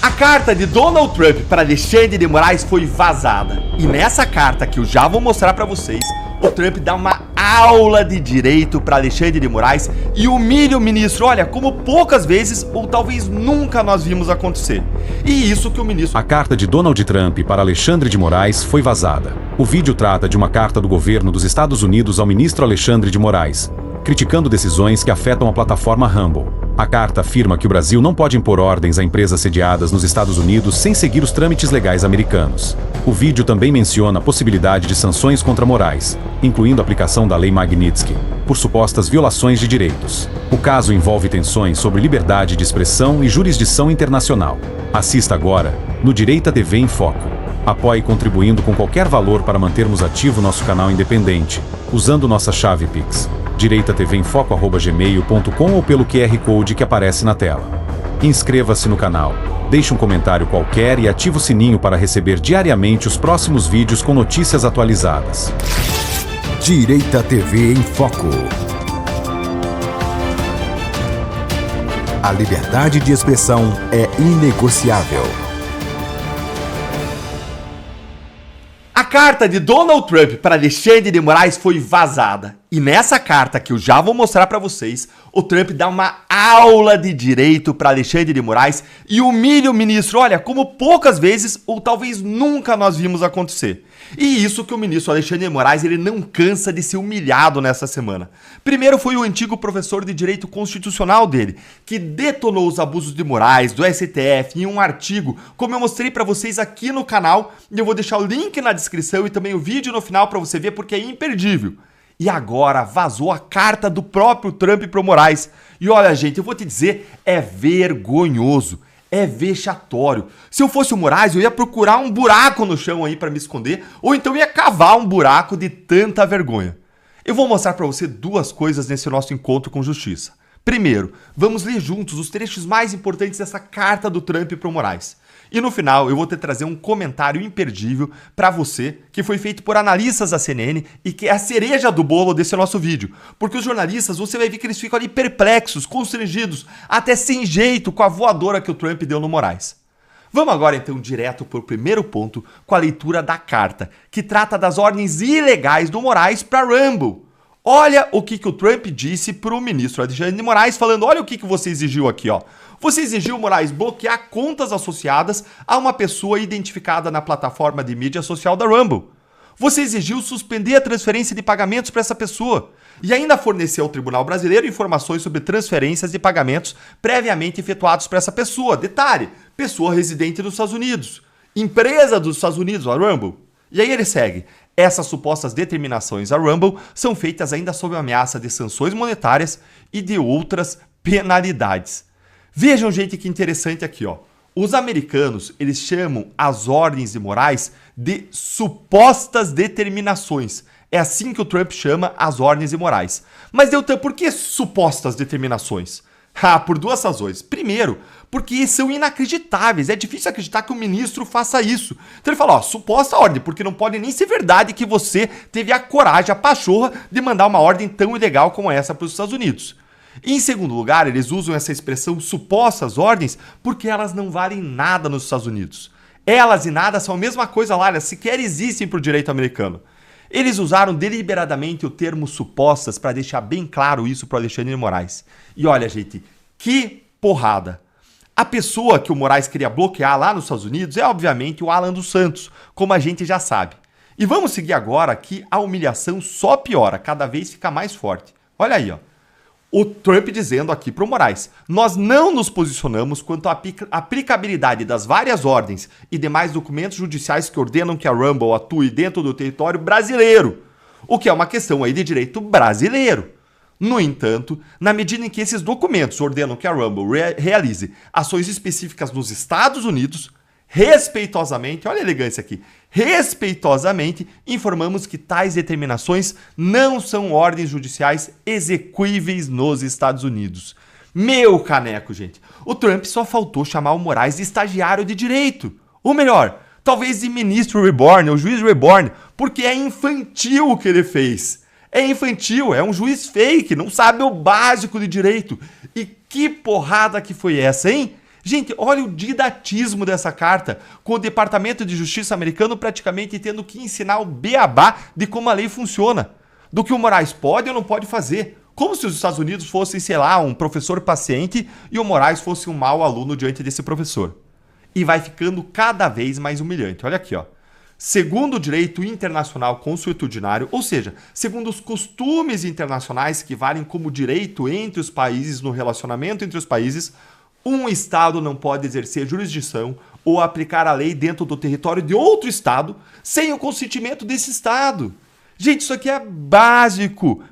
A carta de Donald Trump para Alexandre de Moraes foi vazada. E nessa carta que eu já vou mostrar para vocês, o Trump dá uma aula de direito para Alexandre de Moraes e humilha o ministro, olha, como poucas vezes ou talvez nunca nós vimos acontecer. E isso que o ministro... A carta de Donald Trump para Alexandre de Moraes foi vazada. O vídeo trata de uma carta do governo dos Estados Unidos ao ministro Alexandre de Moraes, criticando decisões que afetam a plataforma Rumble. A carta afirma que o Brasil não pode impor ordens a empresas sediadas nos Estados Unidos sem seguir os trâmites legais americanos. O vídeo também menciona a possibilidade de sanções contra Moraes, incluindo a aplicação da Lei Magnitsky, por supostas violações de direitos. O caso envolve tensões sobre liberdade de expressão e jurisdição internacional. Assista agora no Direita TV em Foco. Apoie contribuindo com qualquer valor para mantermos ativo nosso canal independente, usando nossa chave Pix. direitatvemfoco@gmail.com ou pelo QR Code que aparece na tela. Inscreva-se no canal, deixe um comentário qualquer e ative o sininho para receber diariamente os próximos vídeos com notícias atualizadas. Direita TV em Foco. A liberdade de expressão é inegociável. A carta de Donald Trump para Alexandre de Moraes foi vazada. E nessa carta que eu já vou mostrar para vocês, o Trump dá uma aula de direito para Alexandre de Moraes e humilha o ministro, olha, como poucas vezes ou talvez nunca nós vimos acontecer. E isso que o ministro Alexandre de Moraes, ele não cansa de ser humilhado nessa semana. Primeiro foi o antigo professor de direito constitucional dele, que detonou os abusos de Moraes, do STF, em um artigo, como eu mostrei para vocês aqui no canal, e eu vou deixar o link na descrição e também o vídeo no final para você ver, porque é imperdível. E agora vazou a carta do próprio Trump pro Moraes. E olha, gente, eu vou te dizer, é vergonhoso. É vexatório. Se eu fosse o Moraes, eu ia procurar um buraco no chão aí para me esconder, ou então ia cavar um buraco de tanta vergonha. Eu vou mostrar para você duas coisas nesse nosso encontro com justiça. Primeiro, vamos ler juntos os trechos mais importantes dessa carta do Trump pro Moraes. E no final eu vou te trazer um comentário imperdível para você, que foi feito por analistas da CNN e que é a cereja do bolo desse nosso vídeo. Porque os jornalistas, você vai ver que eles ficam ali perplexos, constrangidos, até sem jeito com a voadora que o Trump deu no Moraes. Vamos agora então direto para o primeiro ponto com a leitura da carta, que trata das ordens ilegais do Moraes para Rumble. Olha o que o Trump disse para o ministro Alexandre de Moraes, falando, olha o que você exigiu aqui, ó. Você exigiu, Moraes, bloquear contas associadas a uma pessoa identificada na plataforma de mídia social da Rumble. Você exigiu suspender a transferência de pagamentos para essa pessoa. E ainda forneceu ao Tribunal Brasileiro informações sobre transferências de pagamentos previamente efetuados para essa pessoa. Detalhe, pessoa residente nos Estados Unidos. Empresa dos Estados Unidos, a Rumble. E aí ele segue. Essas supostas determinações a Rumble são feitas ainda sob ameaça de sanções monetárias e de outras penalidades. Vejam, gente, que interessante aqui, ó. Os americanos, eles chamam as ordens de Moraes de supostas determinações. É assim que o Trump chama as ordens de Moraes. Mas, Deltan, por que supostas determinações? Por duas razões. Primeiro, porque são inacreditáveis. É difícil acreditar que o ministro faça isso. Então ele fala, ó, suposta ordem, porque não pode nem ser verdade que você teve a coragem, a pachorra, de mandar uma ordem tão ilegal como essa para os Estados Unidos. E, em segundo lugar, eles usam essa expressão supostas ordens porque elas não valem nada nos Estados Unidos. Elas e nada são a mesma coisa lá, elas sequer existem para o direito americano. Eles usaram deliberadamente o termo supostas para deixar bem claro isso para o Alexandre de Moraes. E olha, gente, que porrada! A pessoa que o Moraes queria bloquear lá nos Estados Unidos é, obviamente, o Alan dos Santos, como a gente já sabe. E vamos seguir agora que a humilhação só piora, cada vez fica mais forte. Olha aí, ó. O Trump dizendo aqui para o Moraes, nós não nos posicionamos quanto à aplicabilidade das várias ordens e demais documentos judiciais que ordenam que a Rumble atue dentro do território brasileiro, o que é uma questão aí de direito brasileiro. No entanto, na medida em que esses documentos ordenam que a Rumble realize ações específicas nos Estados Unidos, respeitosamente, olha a elegância aqui, respeitosamente informamos que tais determinações não são ordens judiciais execuíveis nos Estados Unidos. Meu caneco, gente. O Trump só faltou chamar o Moraes de estagiário de direito. Ou melhor, talvez de ministro reborn, ou juiz reborn, porque é infantil o que ele fez. É infantil, é um juiz fake, não sabe o básico de direito. E que porrada que foi essa, hein? Gente, olha o didatismo dessa carta, com o Departamento de Justiça americano praticamente tendo que ensinar o beabá de como a lei funciona, do que o Moraes pode ou não pode fazer. Como se os Estados Unidos fossem, sei lá, um professor paciente e o Moraes fosse um mau aluno diante desse professor. E vai ficando cada vez mais humilhante. Olha aqui, ó. Segundo o direito internacional consuetudinário, ou seja, segundo os costumes internacionais que valem como direito entre os países no relacionamento entre os países, um Estado não pode exercer jurisdição ou aplicar a lei dentro do território de outro Estado sem o consentimento desse Estado. Gente, isso aqui é básico,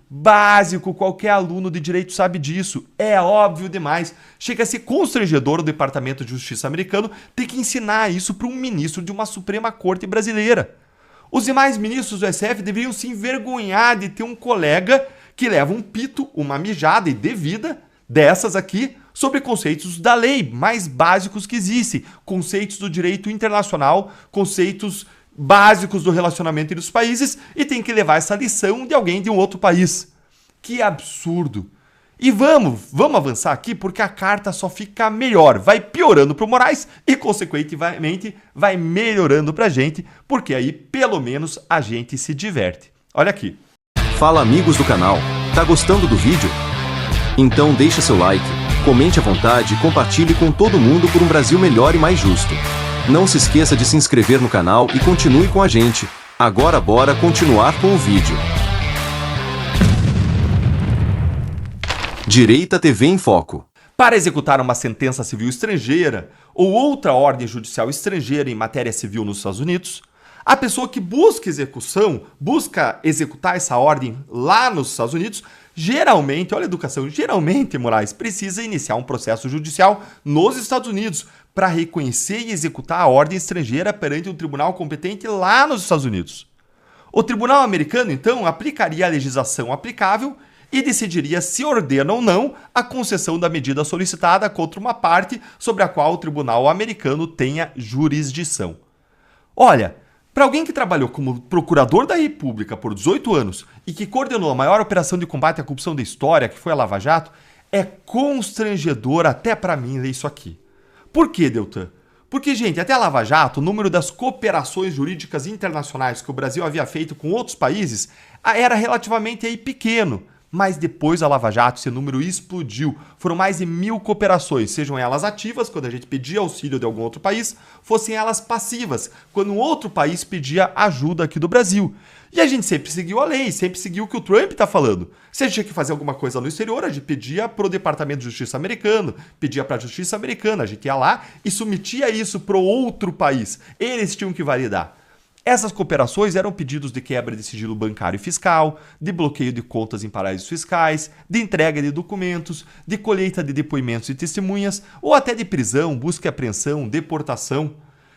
qualquer aluno de direito sabe disso, é óbvio demais. Chega a ser constrangedor o Departamento de Justiça americano ter que ensinar isso para um ministro de uma Suprema Corte brasileira. Os demais ministros do STF deveriam se envergonhar de ter um colega que leva um pito, uma mijada indevida dessas aqui, sobre conceitos da lei mais básicos que existem, conceitos do direito internacional, conceitos básicos do relacionamento entre os países, e tem que levar essa lição de alguém de um outro país. Que absurdo! E vamos avançar aqui porque a carta só fica melhor, vai piorando para o Moraes e, consequentemente, vai melhorando para a gente, porque aí, pelo menos, a gente se diverte. Olha aqui. Fala, amigos do canal, tá gostando do vídeo? Então deixa seu like, comente à vontade e compartilhe com todo mundo por um Brasil melhor e mais justo. Não se esqueça de se inscrever no canal e continue com a gente. Agora bora continuar com o vídeo. Direita TV em Foco. Para executar uma sentença civil estrangeira ou outra ordem judicial estrangeira em matéria civil nos Estados Unidos, a pessoa que busca executar essa ordem lá nos Estados Unidos, geralmente, olha a educação, geralmente, Moraes, precisa iniciar um processo judicial nos Estados Unidos para reconhecer e executar a ordem estrangeira perante um tribunal competente lá nos Estados Unidos. O tribunal americano, então, aplicaria a legislação aplicável e decidiria se ordena ou não a concessão da medida solicitada contra uma parte sobre a qual o tribunal americano tenha jurisdição. Olha, para alguém que trabalhou como procurador da República por 18 anos e que coordenou a maior operação de combate à corrupção da história, que foi a Lava Jato, é constrangedor até para mim ler isso aqui. Por quê, Deltan? Porque, gente, até a Lava Jato, o número das cooperações jurídicas internacionais que o Brasil havia feito com outros países era relativamente aí pequeno. Mas depois da Lava Jato, esse número explodiu. Foram mais de 1000 cooperações, sejam elas ativas, quando a gente pedia auxílio de algum outro país, fossem elas passivas, quando um outro país pedia ajuda aqui do Brasil. E a gente sempre seguiu a lei, sempre seguiu o que o Trump está falando. Se a gente tinha que fazer alguma coisa no exterior, a gente pedia para o Departamento de Justiça americano, pedia para a Justiça americana, a gente ia lá e submetia isso para outro país. Eles tinham que validar. Essas cooperações eram pedidos de quebra de sigilo bancário e fiscal, de bloqueio de contas em paraísos fiscais, de entrega de documentos, de colheita de depoimentos e testemunhas, ou até de prisão, busca e apreensão, deportação.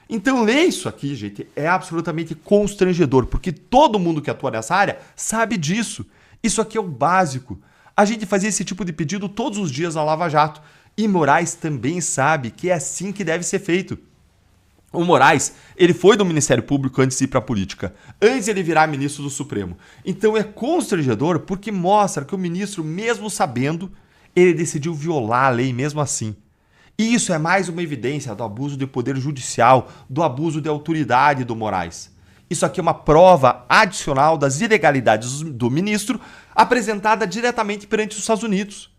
Então, ler isso aqui, gente, é absolutamente constrangedor, porque todo mundo que atua nessa área sabe disso. Isso aqui é o básico. A gente fazia esse tipo de pedido todos os dias na Lava Jato. E Moraes também sabe que é assim que deve ser feito. O Moraes, ele foi do Ministério Público antes de ir para a política, antes de ele virar ministro do Supremo. Então é constrangedor porque mostra que o ministro, mesmo sabendo, ele decidiu violar a lei mesmo assim. E isso é mais uma evidência do abuso de poder judicial, do abuso de autoridade do Moraes. Isso aqui é uma prova adicional das ilegalidades do ministro apresentada diretamente perante os Estados Unidos.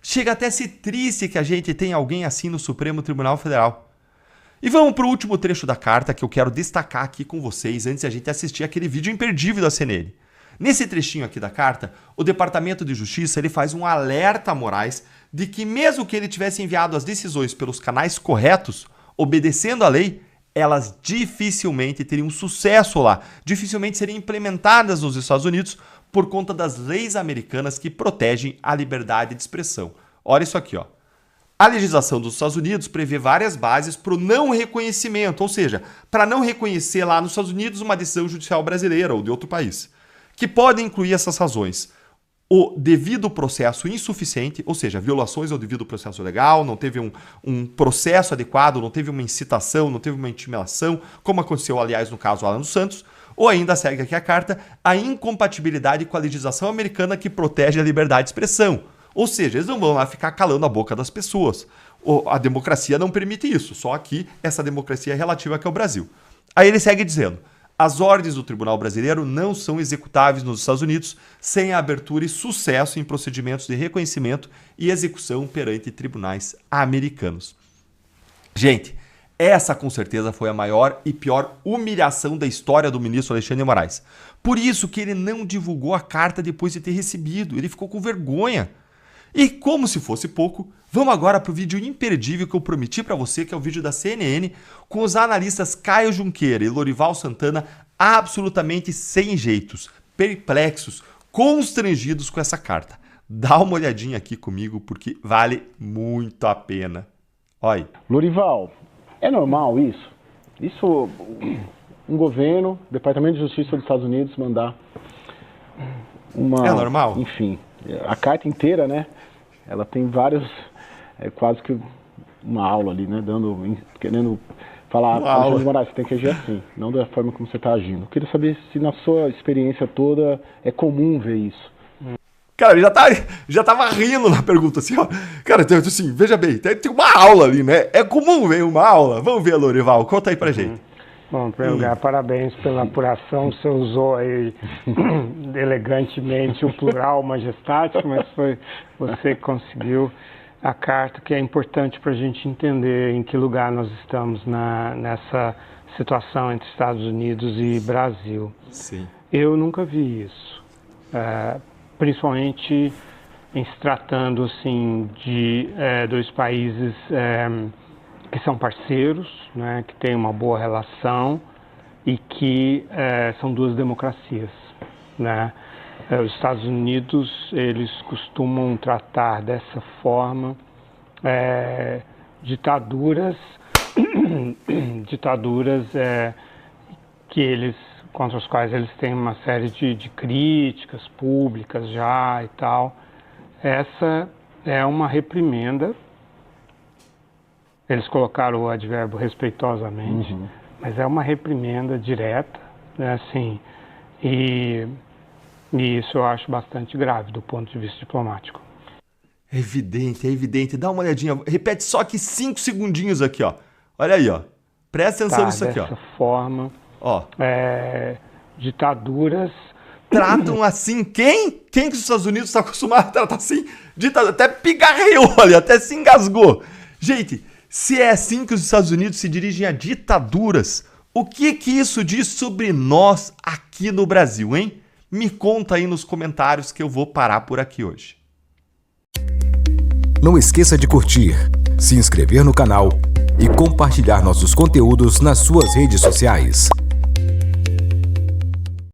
Chega até a ser triste que a gente tenha alguém assim no Supremo Tribunal Federal. E vamos para o último trecho da carta que eu quero destacar aqui com vocês antes de a gente assistir aquele vídeo imperdível da CNN. Nesse trechinho aqui da carta, o Departamento de Justiça ele faz um alerta a Moraes de que mesmo que ele tivesse enviado as decisões pelos canais corretos, obedecendo à lei, elas dificilmente teriam sucesso lá, dificilmente seriam implementadas nos Estados Unidos por conta das leis americanas que protegem a liberdade de expressão. Olha isso aqui, ó. A legislação dos Estados Unidos prevê várias bases para o não reconhecimento, ou seja, para não reconhecer lá nos Estados Unidos uma decisão judicial brasileira ou de outro país, que podem incluir essas razões. O devido processo insuficiente, ou seja, violações ao devido processo legal, não teve um processo adequado, não teve uma incitação, não teve uma intimidação, como aconteceu, aliás, no caso Alan dos Santos, ou ainda segue aqui a carta, a incompatibilidade com a legislação americana que protege a liberdade de expressão. Ou seja, eles não vão lá ficar calando a boca das pessoas. A democracia não permite isso, só aqui essa democracia é relativa aqui ao Brasil. Aí ele segue dizendo: as ordens do Tribunal Brasileiro não são executáveis nos Estados Unidos sem a abertura e sucesso em procedimentos de reconhecimento e execução perante tribunais americanos. Gente, essa com certeza foi a maior e pior humilhação da história do ministro Alexandre de Moraes. Por isso que ele não divulgou a carta depois de ter recebido, ele ficou com vergonha. E como se fosse pouco, vamos agora para o vídeo imperdível que eu prometi para você, que é o vídeo da CNN, com os analistas Caio Junqueira e Lorival Santana absolutamente sem jeitos, perplexos, constrangidos com essa carta. Dá uma olhadinha aqui comigo porque vale muito a pena. Olha aí. Lorival, é normal isso? Isso, um governo, Departamento de Justiça dos Estados Unidos mandar uma... É normal? Enfim, a carta inteira, né? Ela tem vários, quase que uma aula ali, né? Querendo falar, Alexandre de Moraes, você tem que agir assim, não da forma como você está agindo. Eu queria saber se na sua experiência toda é comum ver isso. Cara, ele já tava rindo na pergunta, assim, ó. Cara, assim, veja bem, tem uma aula ali, né? É comum ver uma aula. Vamos ver, Lorival, conta aí pra gente. Bom, em primeiro lugar, parabéns pela apuração. Você usou aí elegantemente o plural majestático, mas foi você que conseguiu a carta, que é importante para a gente entender em que lugar nós estamos nessa situação entre Estados Unidos e Brasil. Sim. Eu nunca vi isso, principalmente em se tratando assim, de dois países que são parceiros, né, que têm uma boa relação e que são duas democracias, né? Os Estados Unidos, eles costumam tratar dessa forma ditaduras contra as quais eles têm uma série de críticas públicas já e tal. Essa é uma reprimenda. Eles colocaram o advérbio respeitosamente, mas é uma reprimenda direta, né, assim, e isso eu acho bastante grave do ponto de vista diplomático. É evidente. Dá uma olhadinha. Repete só aqui 5 segundinhos aqui, ó. Olha aí, ó. Presta atenção nisso aqui, ó. Dessa forma, ó. Ditaduras... Tratam assim quem? Quem que os Estados Unidos está acostumado a tratar assim? Até pigarreou ali, até se engasgou. Gente, se é assim que os Estados Unidos se dirigem a ditaduras, o que isso diz sobre nós aqui no Brasil, hein? Me conta aí nos comentários que eu vou parar por aqui hoje. Não esqueça de curtir, se inscrever no canal e compartilhar nossos conteúdos nas suas redes sociais.